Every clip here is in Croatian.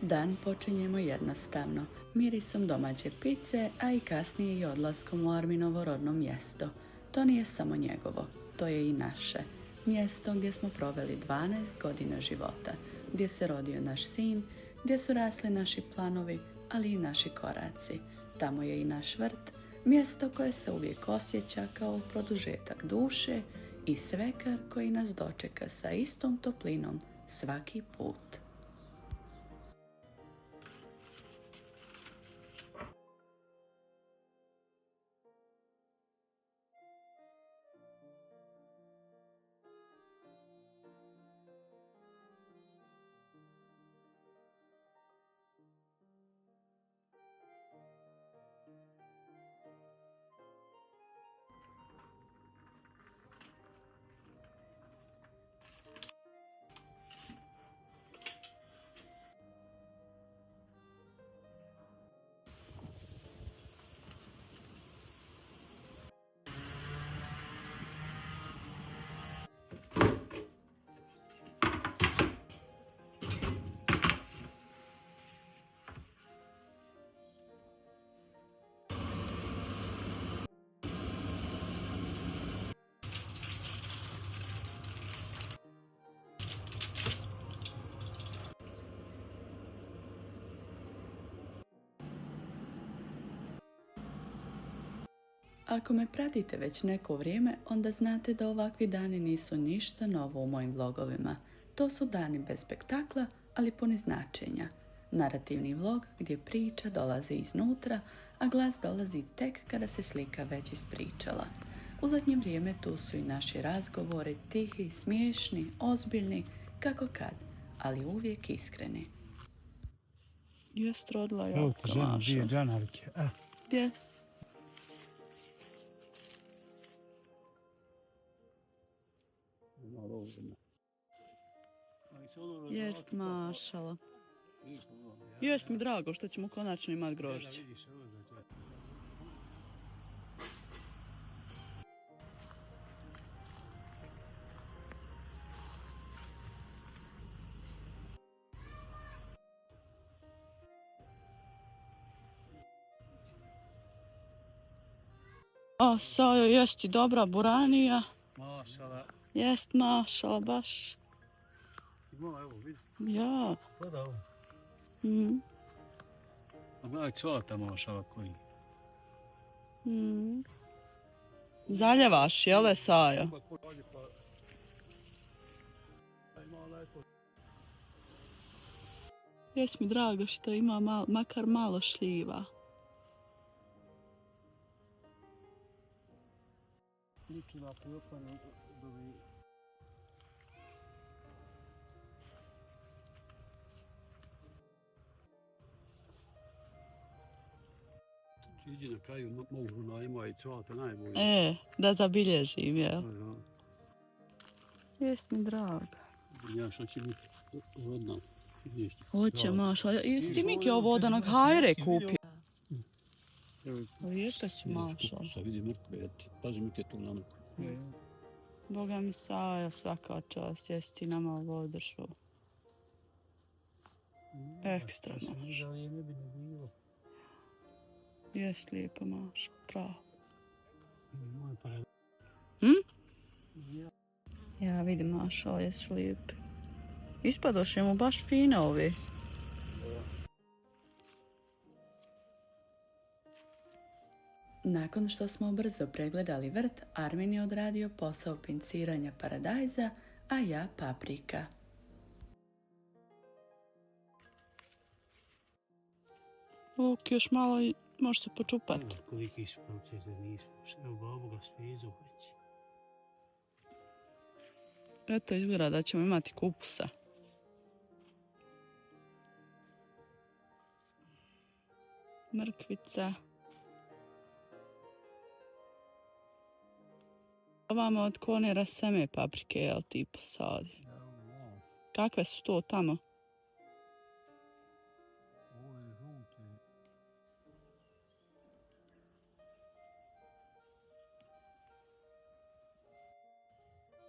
Dan počinjemo jednostavno, mirisom domaće pice, a i kasnije i odlaskom u Arminovo rodno mjesto. To nije samo njegovo, to je i naše. Mjesto gdje smo proveli 12 godina života, gdje se rodio naš sin, gdje su rasli naši planovi, ali i naši koraci. Tamo je i naš vrt, mjesto koje se uvijek osjeća kao produžetak duše i svekar koji nas dočeka sa istom toplinom svaki put. Ako me pratite već neko vrijeme, onda znate da ovakvi dani nisu ništa novo u mojim vlogovima. To su dani bez spektakla, ali puni značenja. Narativni vlog gdje priča dolazi iznutra, a glas dolazi tek kada se slika već ispričala. U zadnje vrijeme tu su i naši razgovori, tihi, smiješni, ozbiljni, kako kad, ali uvijek iskreni. Jest rodila jako Maša. Dvije džanarke. Gdje? Jest Mašala. Jest mi drago što ćemo konačno imati grožđe. O, Sajo, jest ti dobra buranija. Mašala. Jest Mašala, baš. Ima, evo, vidi. Ja. Gleda ovo. A gledaj cvata Mašala koji. Zaljevaš, jele, Sajo? Jest mi drago što ima makar malo šljiva. Ličila pljopanje dobi. Iđi na kraju mogu ima i cvata najbolje. Da zabilježim, jel? Jest mi drago. Ja što će biti rodna. Hoće, Maša. Jesi ti Miki ovo od onog hajre kupio? Lijepe su, Maša. Sad vidi mrkve, pazi Miki tu na mrkve. Boga mi, Saja, svaka čast, jesi ti nama ovo održao. Ekstra, Maša. Jest lijepa, Maša, pravo. Ja vidim, Maša, jesu lijepi. Ispadoše mu baš fine ovi. Nakon što smo brzo pregledali vrt, Armin je odradio posao pinciranja paradajza, a ja paprika. Luk još malo i može se počupati. Koliki su proces da nisu. Evo babu ga sve izuhreći. Eto, izgleda da ćemo imati kupusa. Mrkvica. Ovamo od konera seme paprike, jel ti posadi? Kakve su to tamo?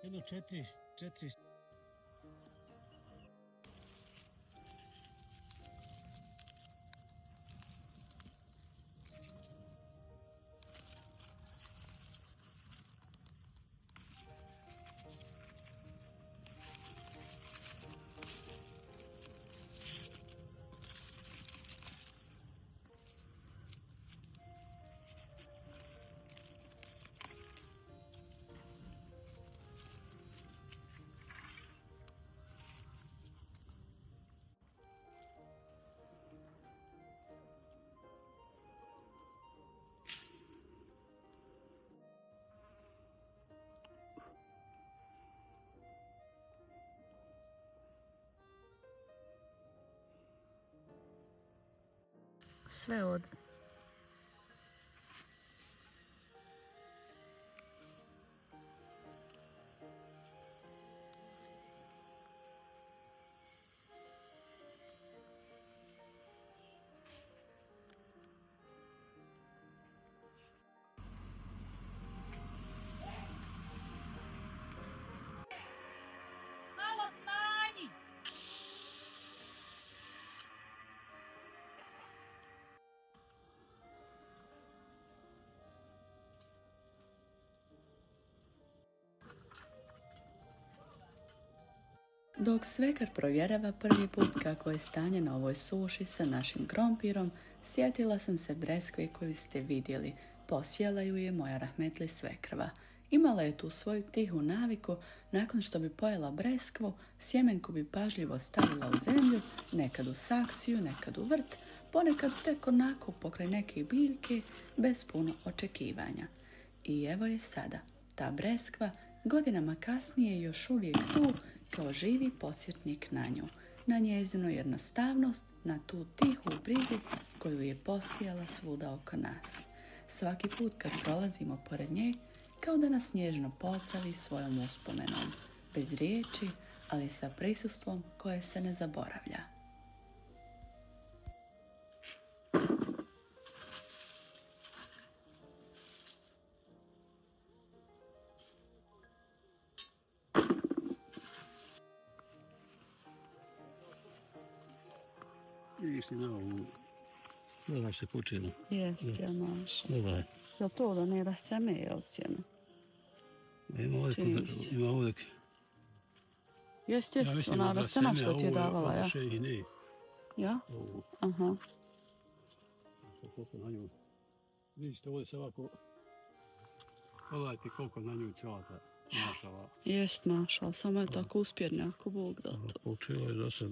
Jedno 4. sve od... Dok svekar provjerava prvi put kako je stanje na ovoj suši sa našim krompirom, sjetila sam se breskve koju ste vidjeli. Posijala ju je moja rahmetli svekrva. Imala je tu svoju tihu naviku, nakon što bi pojela breskvu, sjemenku bi pažljivo stavila u zemlju, nekad u saksiju, nekad u vrt, ponekad tek onako pokraj neke biljke, bez puno očekivanja. I evo je sada, ta breskva, godinama kasnije još uvijek tu, kao živi podsjetnik na nju, na njezinu jednostavnost, na tu tihu brigu koju je posijala svuda oko nas. Svaki put kad prolazimo pored nje, kao da nas nježno pozdravi svojom uspomenom, bez riječi, ali sa prisustvom koje se ne zaboravlja. Vidiš li na ovu, gledaš se kućinu. Jest, ja maša. Gledaj. Jel to da ne raseme, jel sjeno? Ima ovdje. Jest, ona rasema što ti je davala, ja? I ne. Ja? Aha. Koliko na nju. Vidite, ovdje se ovako... Pogledajte koliko na nju cvata. Mašala. Jest, mašala, samo je tako uspjerna, ako Bog da to. Počelo je do sad.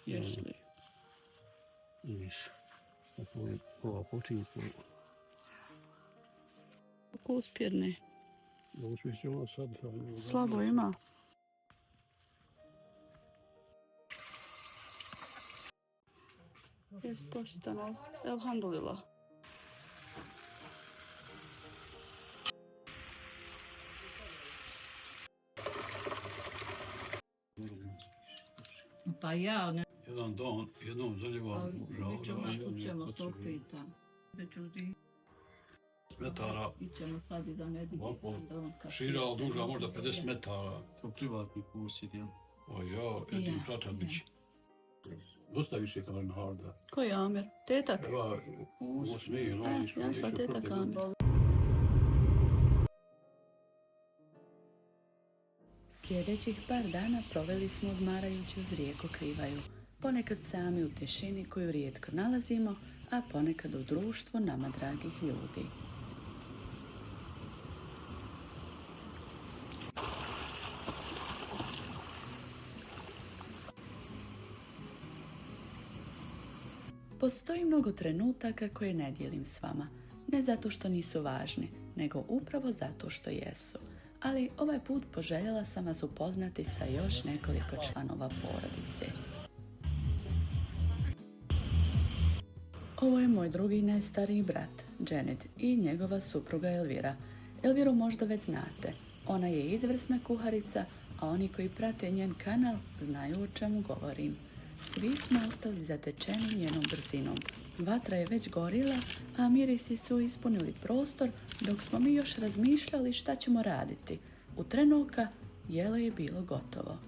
Jesli. Vidiš. Tako je ova počinjska. Kako uspjerne. Da uspjeće ovo sad. Slabo ima. Jest postano. Elhamdulillah. Pa ja ne... Jedan dan, jednom zaljevam Mi ćemo, tu ćemo se opita. Međutim, metara. ićemo sad i da ne digne. Šira, ali duža možda 50 metara. To privatni posjed, jel? O ja, Edin Kratanić. Dosta više kao na Harda. Ko je Amir? Tetak? Evo, ovo smije, no, Ja sam tetak Amir. Sljedećih par dana proveli smo odmarajući uz rijeku Krivaju. Ponekad sami u tišini koju rijetko nalazimo, a ponekad u društvu nama dragih ljudi. Postoji mnogo trenutaka koje ne dijelim s vama, ne zato što nisu važni, nego upravo zato što jesu. Ali ovaj put poželjela sam vas upoznati sa još nekoliko članova porodice. Ovo je moj drugi najstariji brat, Janet, i njegova supruga Elvira. Elviru možda već znate. Ona je izvrsna kuharica, a oni koji prate njen kanal znaju o čemu govorim. Svi smo ostali zatečeni njenom brzinom. Vatra je već gorila, a mirisi su ispunili prostor dok smo mi još razmišljali šta ćemo raditi. U trenu oka jelo je bilo gotovo.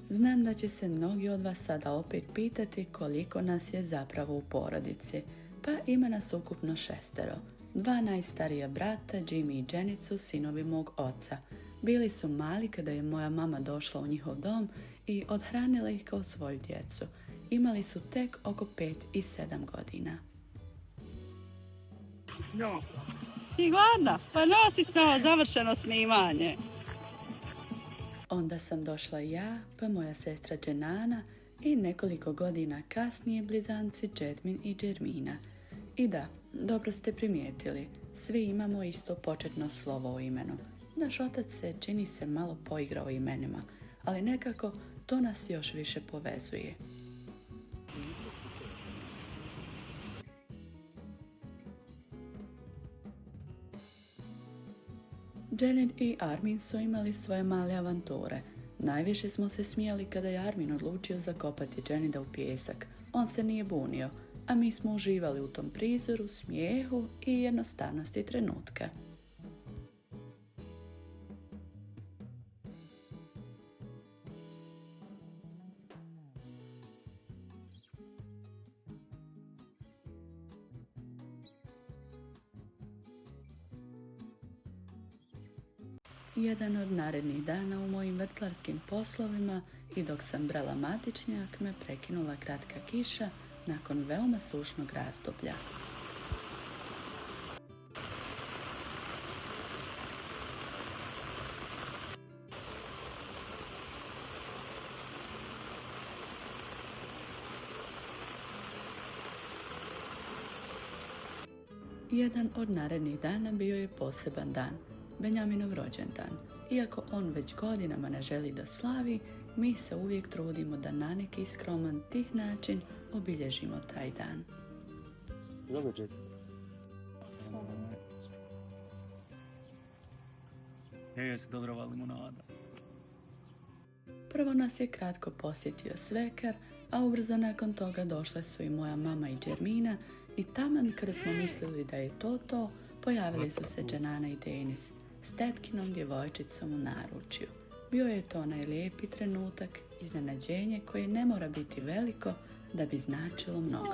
Znam da će se mnogi od vas sada opet pitati koliko nas je zapravo u porodici, pa ima nas ukupno 6. 2 najstarija brata, Jimmy i Janet, su sinovi mog oca. Bili su mali kada je moja mama došla u njihov dom i odhranila ih kao svoju djecu. Imali su tek oko 5 i 7 godina. No. Ti gladna? Pa nosi s nama završeno snimanje. Onda sam došla ja, pa moja sestra Dženana i nekoliko godina kasnije blizanci Džedmin i Džermina. I da, dobro ste primijetili, svi imamo isto početno slovo u imenu. Naš otac se, čini se, malo poigrao imenima, ali nekako to nas još više povezuje. Janet i Armin su imali svoje male avanture. Najviše smo se smijali kada je Armin odlučio zakopati Janeta u pijesak. On se nije bunio, a mi smo uživali u tom prizoru, smijehu i jednostavnosti trenutka. Jedan od narednih dana u mojim vrtlarskim poslovima i dok sam brala matičnjak me prekinula kratka kiša nakon veoma sušnog razdoblja. Jedan od narednih dana bio je poseban dan, Benjaminov rođendan. Iako on već godinama ne želi da slavi, mi se uvijek trudimo da na neki skroman, tih način obilježimo taj dan. Dobro, Džet. Jesi dobrava limonada. Prvo nas je kratko posjetio svekar, a ubrzo nakon toga došle su i moja mama i Džermina i taman kada smo mislili da je to, pojavili su se Dženana i Denis s tetkinom djevojčicom u naručju. Bio je to onaj lijepi trenutak, iznenađenje koje ne mora biti veliko da bi značilo mnogo.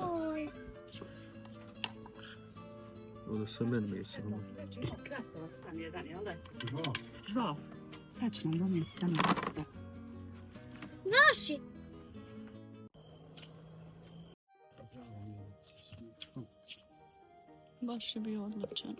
Ovo se meni mislim. Krastavac tam jedan, jel da? Dva. Sad ću nam donijeti samo krasta. Naši! Baš je bio odličan.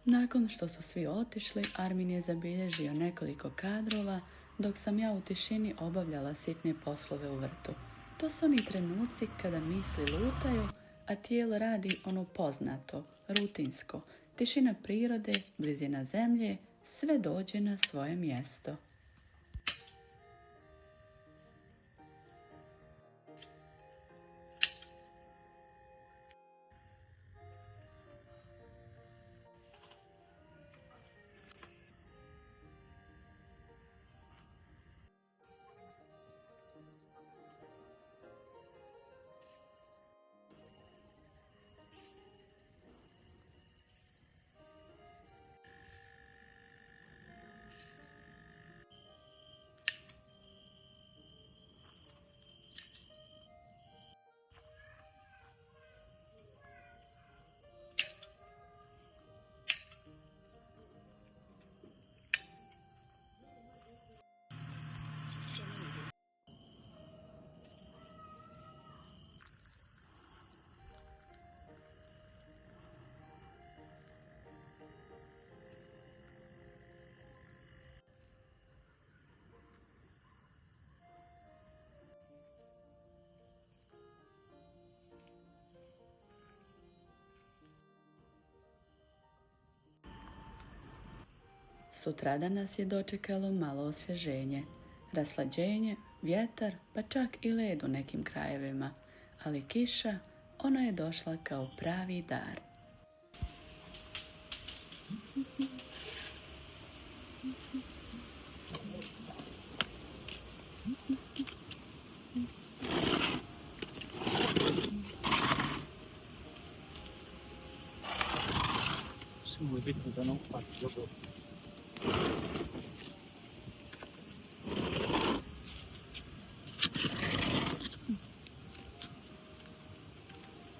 Nakon što su svi otišli, Armin je zabilježio nekoliko kadrova, dok sam ja u tišini obavljala sitne poslove u vrtu. To su oni trenuci kada misli lutaju, a tijelo radi ono poznato, rutinsko. Tišina prirode, blizina zemlje, sve dođe na svoje mjesto. Sutradan nas je dočekalo malo osvježenje, raslađenje, vjetar, pa čak i led u nekim krajevima, ali kiša, ona je došla kao pravi dar. Samo je bitno da ne upati dobro.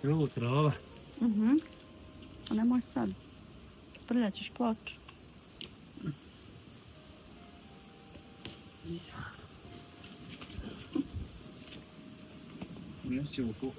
Je ovo trava? A nemoj sad. Sprljat ćeš ploču. Unesi u kuhu.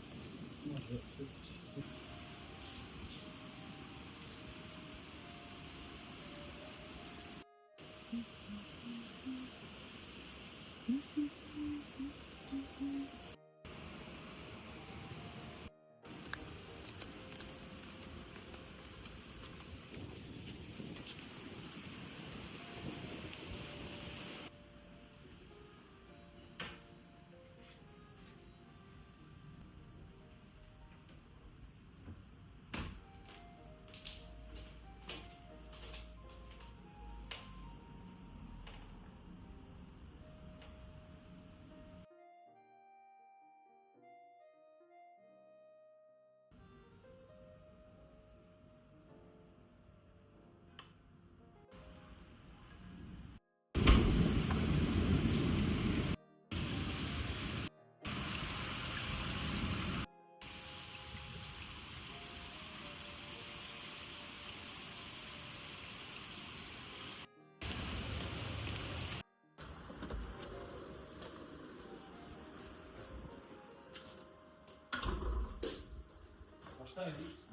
A šta je vic?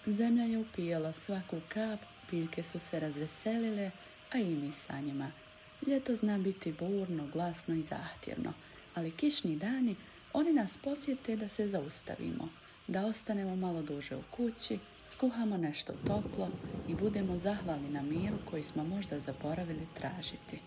Zemlja je upijala svaku kap, biljke su se razveselile, a i mi sa njima. Ljeto zna biti burno, glasno i zahtjevno, ali kišni dani, oni nas podsjete da se zaustavimo, da ostanemo malo duže u kući, skuhamo nešto toplo i budemo zahvalni na miru koji smo možda zaboravili tražiti.